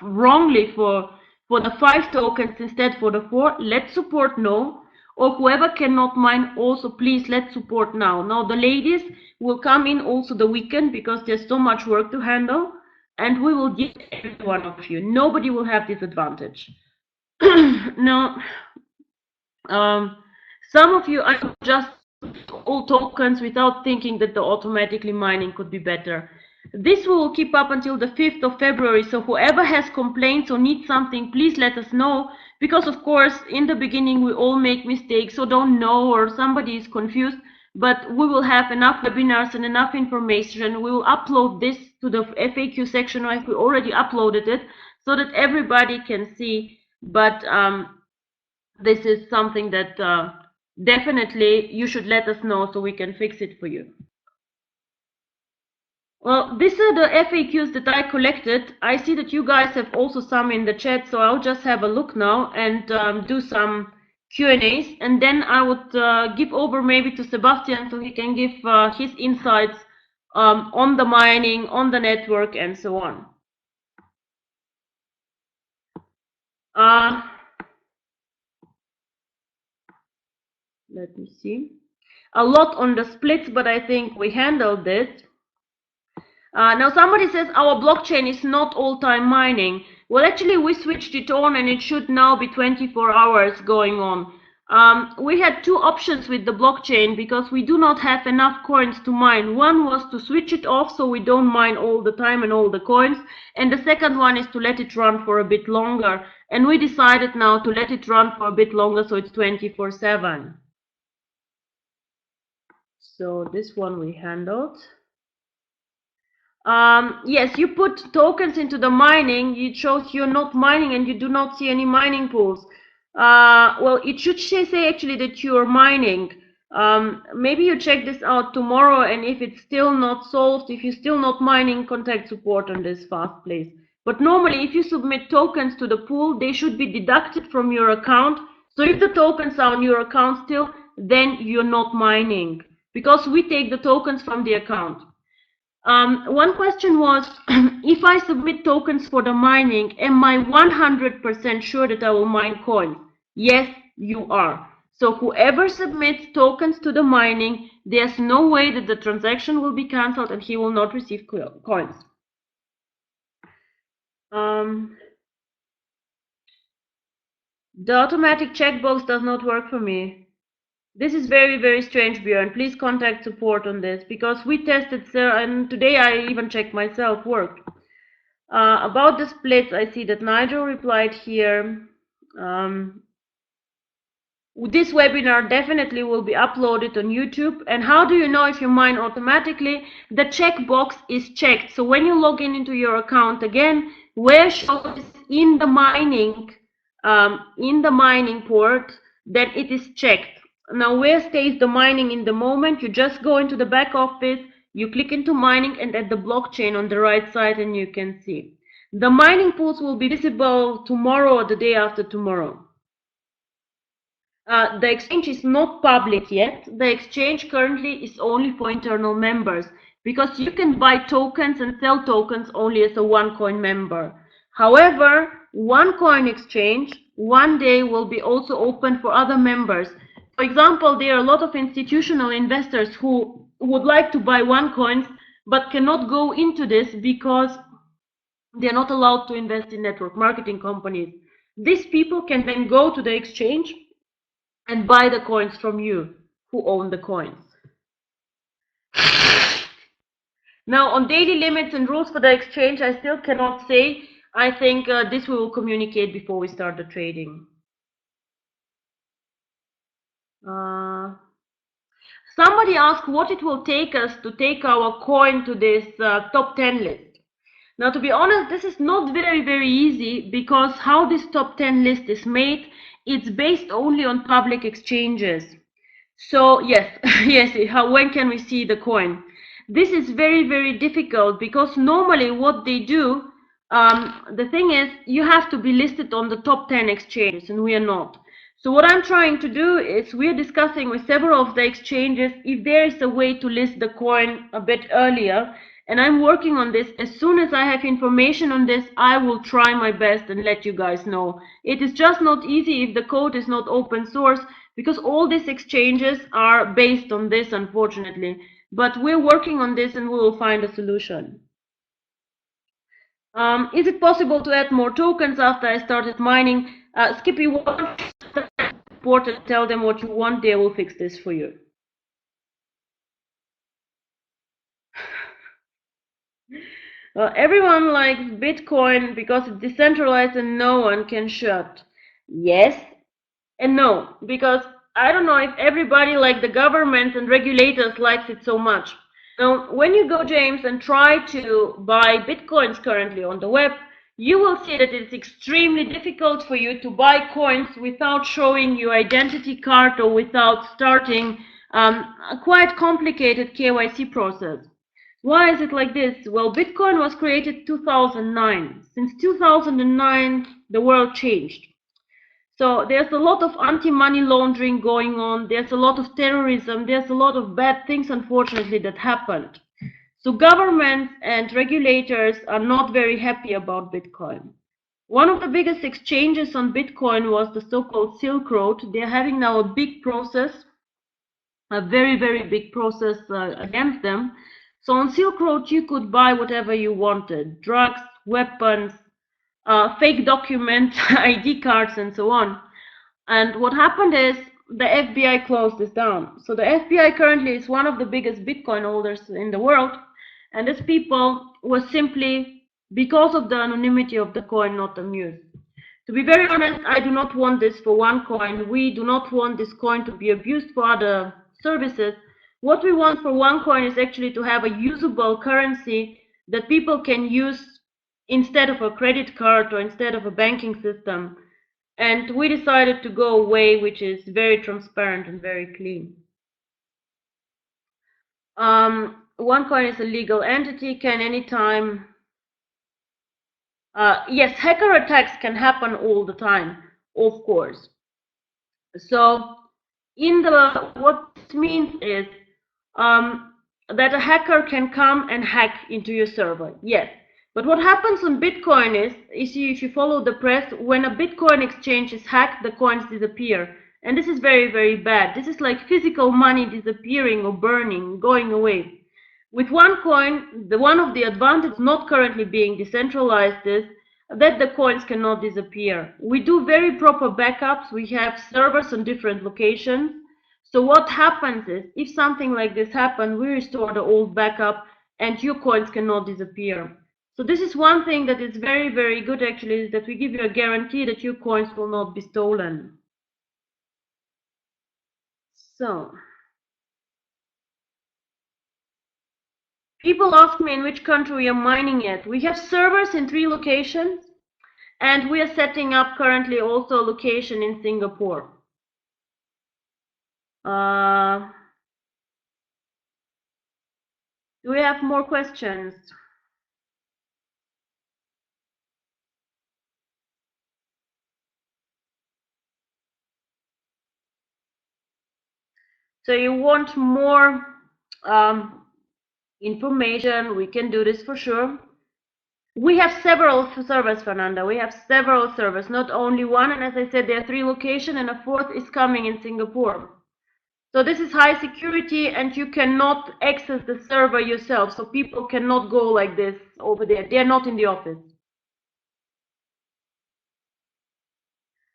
wrongly for the 5 tokens instead for the 4, let support know. Or whoever cannot mine, also please let support now. Now the ladies will come in also the weekend because there's so much work to handle, and we will give every one of you. Nobody will have this advantage. Now, some of you are just all tokens without thinking that the automatically mining could be better. This will keep up until the 5th of February, so whoever has complaints or needs something, please let us know, because of course in the beginning we all make mistakes or don't know, or somebody is confused, but we will have enough webinars and enough information. We will upload this to the FAQ section, like we already uploaded it, so that everybody can see, but this is something that definitely you should let us know so we can fix it for you. Well, these are the FAQs that I collected. I see that you guys have also some in the chat, so I'll just have a look now and do some Q&As, and then I would give over maybe to Sebastian so he can give his insights on the mining, on the network, and so on. Let me see. A lot on the splits, but I think we handled this. Now somebody says our blockchain is not all-time mining. Well, actually we switched it on and it should now be 24 hours going on. We had two options with the blockchain because we do not have enough coins to mine. One was to switch it off so we don't mine all the time and all the coins, and the second one is to let it run for a bit longer. And we decided now to let it run for a bit longer, so it's 24/7. So this one we handled. Yes, you put tokens into the mining, it shows you're not mining and you do not see any mining pools. Well, it should say actually that you're mining. Maybe you check this out tomorrow, and if it's still not solved, if you're still not mining, contact support on this fast, please. But normally, if you submit tokens to the pool, they should be deducted from your account. So if the tokens are on your account still, then you're not mining, because we take the tokens from the account. One question was, if I submit tokens for the mining, am I 100% sure that I will mine coins? Yes, you are. So whoever submits tokens to the mining, there's no way that the transaction will be cancelled and he will not receive coins. The automatic checkbox does not work for me. This is very, very strange, Björn. Please contact support on this, because we tested, and today I even checked myself, worked. About the splits, I see that Nigel replied here. This webinar definitely will be uploaded on YouTube. And how do you know if you mine automatically? The checkbox is checked. So when you log in into your account again, where shows in the mining port, then it is checked. Now, where stays the mining in the moment? You just go into the back office, you click into mining, and at the blockchain on the right side, and you can see. The mining pools will be visible tomorrow or the day after tomorrow. The exchange is not public yet. The exchange currently is only for internal members, because you can buy tokens and sell tokens only as a Onecoin member. However, Onecoin exchange one day will be also open for other members. For example, there are a lot of institutional investors who would like to buy Onecoins but cannot go into this because they're not allowed to invest in network marketing companies. These people can then go to the exchange and buy the coins from you who own the coins. Now, on daily limits and rules for the exchange, I still cannot say. I think this we will communicate before we start the trading. Somebody asked what it will take us to take our coin to this top 10 list. Now, to be honest, this is not very, very easy, because how this top 10 list is made, it's based only on public exchanges. So yes, yes, when can we see the coin? This is very, very difficult, because normally what they do, the thing is, you have to be listed on the top 10 exchanges, and we are not. So what I'm trying to do is, we're discussing with several of the exchanges if there is a way to list the coin a bit earlier, and I'm working on this. As soon as I have information on this, I will try my best and let you guys know. It is just not easy if the code is not open source, because all these exchanges are based on this, unfortunately. But we're working on this and we will find a solution. Is it possible to add more tokens after I started mining? Skippy, one support and tell them what you want, they will fix this for you. Everyone likes Bitcoin because it's decentralized and no one can shut. Yes and no, because I don't know if everybody, like the government and regulators, likes it so much. Now, when you go, James, and try to buy Bitcoins currently on the web, you will see that it's extremely difficult for you to buy coins without showing your identity card or without starting a quite complicated KYC process. Why is it like this? Well, Bitcoin was created 2009. Since 2009, the world changed. So there's a lot of anti-money laundering going on. There's a lot of terrorism. There's a lot of bad things, unfortunately, that happened. So governments and regulators are not very happy about Bitcoin. One of the biggest exchanges on Bitcoin was the so-called Silk Road. They're having now a big process, a very, very big process against them. So on Silk Road, you could buy whatever you wanted: drugs, weapons, fake documents, ID cards, and so on. And what happened is, the FBI closed this down. So the FBI currently is one of the biggest Bitcoin holders in the world, and these people were simply, because of the anonymity of the coin, not amused. To be very honest, I do not want this for Onecoin. We do not want this coin to be abused for other services. What we want for Onecoin is actually to have a usable currency that people can use instead of a credit card or instead of a banking system. And we decided to go a way which is very transparent and very clean. Onecoin is a legal entity, can anytime. Yes, hacker attacks can happen all the time, of course. So, what this means is that a hacker can come and hack into your server. Yes, but what happens on Bitcoin is, if you follow the press, when a Bitcoin exchange is hacked, the coins disappear, and this is very, very bad. This is like physical money disappearing or burning, going away. With Onecoin, one of the advantages not currently being decentralized is that the coins cannot disappear. We do very proper backups. We have servers on different locations. So what happens is, if something like this happens, we restore the old backup and your coins cannot disappear. So this is one thing that is very, very good actually, is that we give you a guarantee that your coins will not be stolen. So, people ask me in which country we are mining at. We have servers in 3 locations, and we are setting up currently also a location in Singapore. Do we have more questions? So you want more information? We can do this for sure. We have several servers, Fernanda. We have several servers, not only one. And as I said, there are 3 locations, and a 4th is coming in Singapore. So this is high security, and you cannot access the server yourself. So people cannot go like this over there. They are not in the office.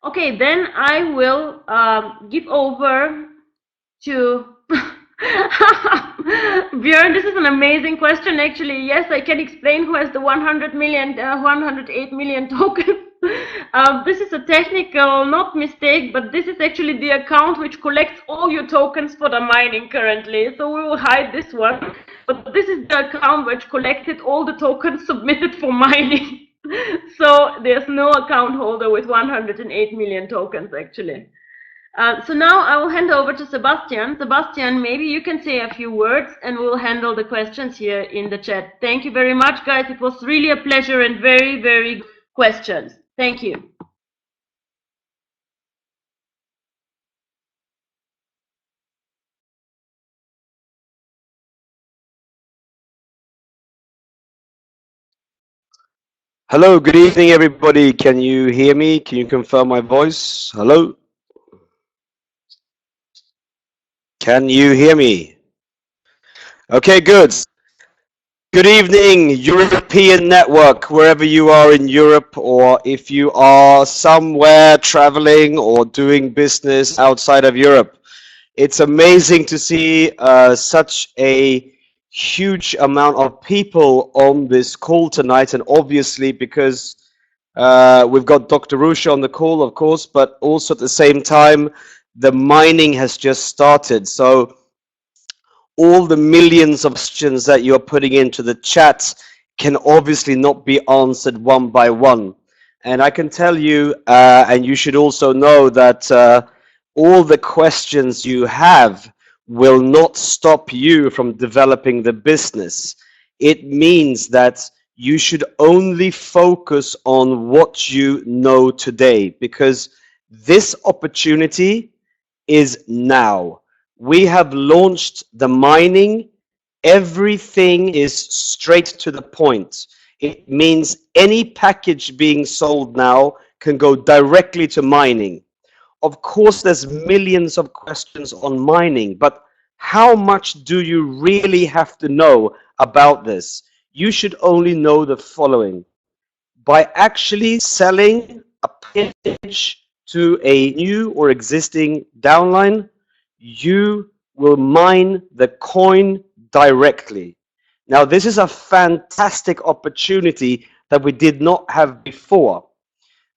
Okay, then I will give over to Björn. This is an amazing question, actually. Yes, I can explain who has the 108 million tokens. This is a technical, not mistake, but this is actually the account which collects all your tokens for the mining currently. So we will hide this one. But this is the account which collected all the tokens submitted for mining. So there's no account holder with 108 million tokens, actually. So now I will hand over to Sebastian. Sebastian, maybe you can say a few words and we'll handle the questions here in the chat. Thank you very much, guys. It was really a pleasure and very, very good questions. Thank you. Hello, good evening, everybody. Can you hear me? Can you confirm my voice? Hello? Can you hear me? Okay, good. Good evening, European network, wherever you are in Europe, or if you are somewhere traveling or doing business outside of Europe. It's amazing to see such a huge amount of people on this call tonight, and obviously because we've got Dr. Rusha on the call, of course, but also at the same time, the mining has just started. So all the millions of questions that you're putting into the chat can obviously not be answered one by one. And I can tell you, and you should also know that all the questions you have will not stop you from developing the business. It means that you should only focus on what you know today, because this opportunity is now. We have launched the mining. Everything is straight to the point. It means any package being sold now can go directly to mining. Of course, there's millions of questions on mining, but how much do you really have to know about this? You should only know the following. By actually selling a package to a new or existing downline, you will mine the coin directly. Now, this is a fantastic opportunity that we did not have before.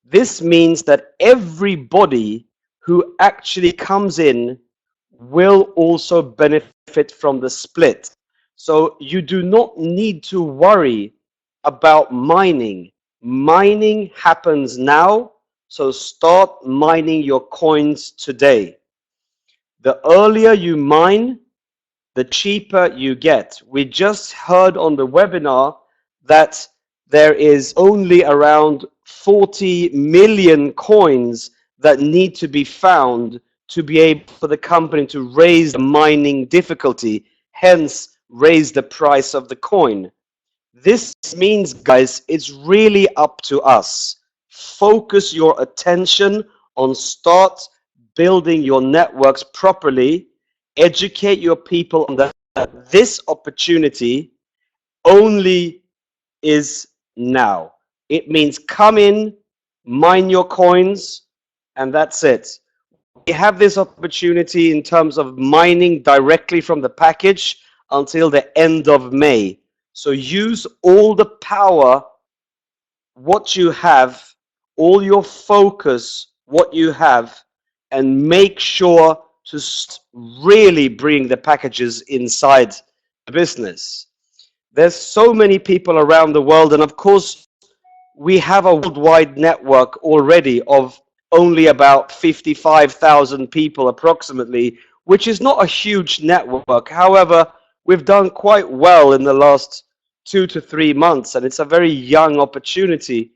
This means that everybody who actually comes in will also benefit from the split. So you do not need to worry about mining. Mining happens now, so start mining your coins today. The earlier you mine, the cheaper you get. We just heard on the webinar that there is only around 40 million coins that need to be found to be able for the company to raise the mining difficulty, hence raise the price of the coin. This means, guys, it's really up to us. Focus your attention on start building your networks properly, educate your people on that this opportunity only is now. It means come in, mine your coins, and that's it. We have this opportunity in terms of mining directly from the package until the end of May. So use all the power, what you have, all your focus, what you have, and make sure to really bring the packages inside the business. There's so many people around the world, and of course, we have a worldwide network already of only about 55,000 people approximately, which is not a huge network. However, we've done quite well in the last 2 to 3 months, and it's a very young opportunity.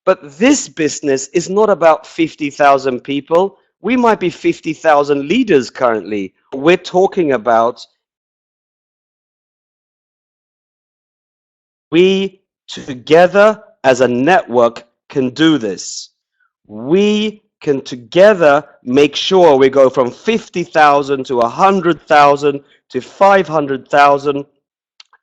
But this business is not about 50,000 people. We might be 50,000 leaders currently. We're talking about we together as a network can do this. We can together make sure we go from 50,000 to 100,000 to 500,000,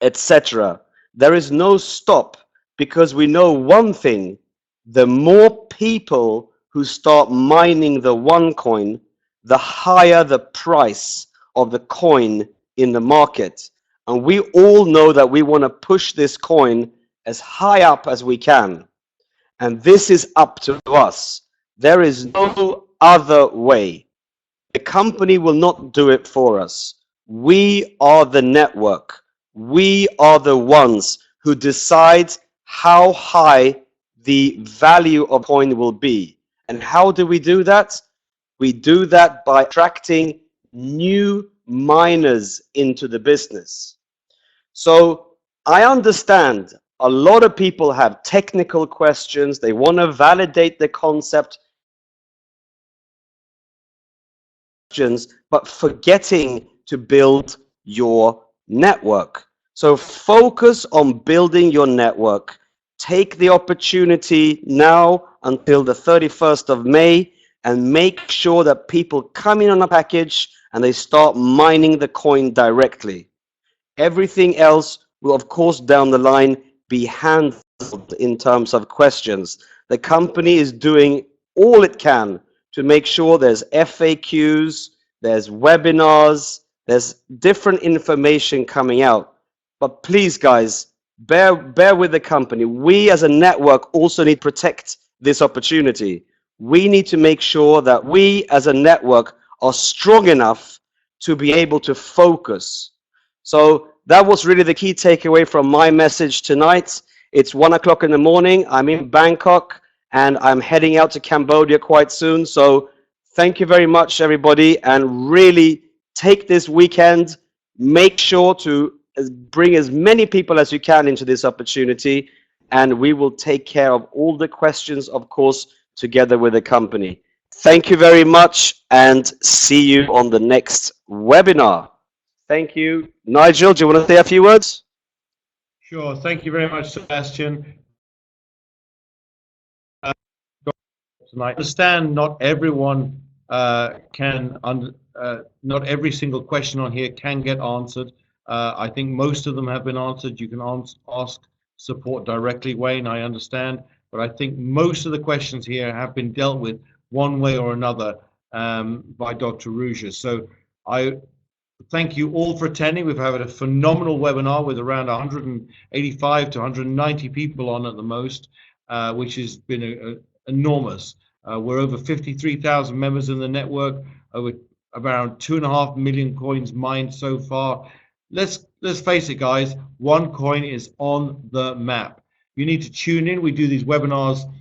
etc. There is no stop, because we know one thing: the more people who start mining the Onecoin, the higher the price of the coin in the market. And we all know that we want to push this coin as high up as we can. And this is up to us. There is no other way. The company will not do it for us. We are the network. We are the ones who decide how high the value of coin will be. And how do we do that? We do that by attracting new miners into the business. So I understand a lot of people have technical questions. They want to validate the concept, but forgetting to build your network. So focus on building your network. Take the opportunity now until the 31st of May and make sure that people come in on a package and they start mining the coin directly. Everything else will, of course, down the line be handled in terms of questions. The company is doing all it can to make sure there's FAQs, there's webinars, there's different information coming out. But please, guys, bear with the company. We as a network also need to protect this opportunity. We need to make sure that we as a network are strong enough to be able to focus. So that was really the key takeaway from my message tonight. It's 1 o'clock in the morning. I'm in Bangkok and I'm heading out to Cambodia quite soon. So thank you very much, everybody, and really take this weekend. Make sure to bring as many people as you can into this opportunity, and we will take care of all the questions, of course, together with the company. Thank you very much, and see you on the next webinar. Thank you. Nigel, do you want to say a few words? Sure. Thank you very much, Sebastian. Tonight, I understand not everyone not every single question on here can get answered. I think most of them have been answered. You can ask support directly, Wayne, I understand. But I think most of the questions here have been dealt with one way or another by Dr. Ruja. So I thank you all for attending. We've had a phenomenal webinar with around 185 to 190 people on at the most, which has been enormous. We're over 53,000 members in the network, over around 2.5 million coins mined so far. Let's face it, guys, Onecoin is on the map. You need to tune in. We do these webinars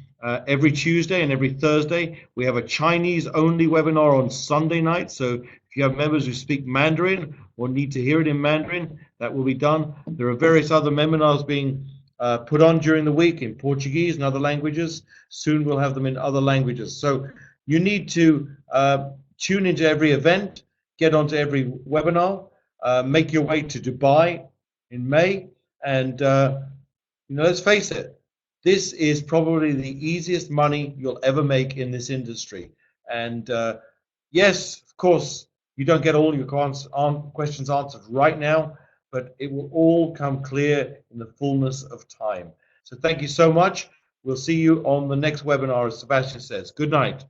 every Tuesday and every Thursday. We have a Chinese-only webinar on Sunday night, so if you have members who speak Mandarin or need to hear it in Mandarin, that will be done. There are various other webinars being put on during the week in Portuguese and other languages. Soon we'll have them in other languages. So you need to tune into every event, get onto every webinar, make your way to Dubai in May, and let's face it, this is probably the easiest money you'll ever make in this industry. And yes, of course, you don't get all your questions answered right now, but it will all come clear in the fullness of time. So thank you so much. We'll see you on the next webinar, as Sebastian says. Good night.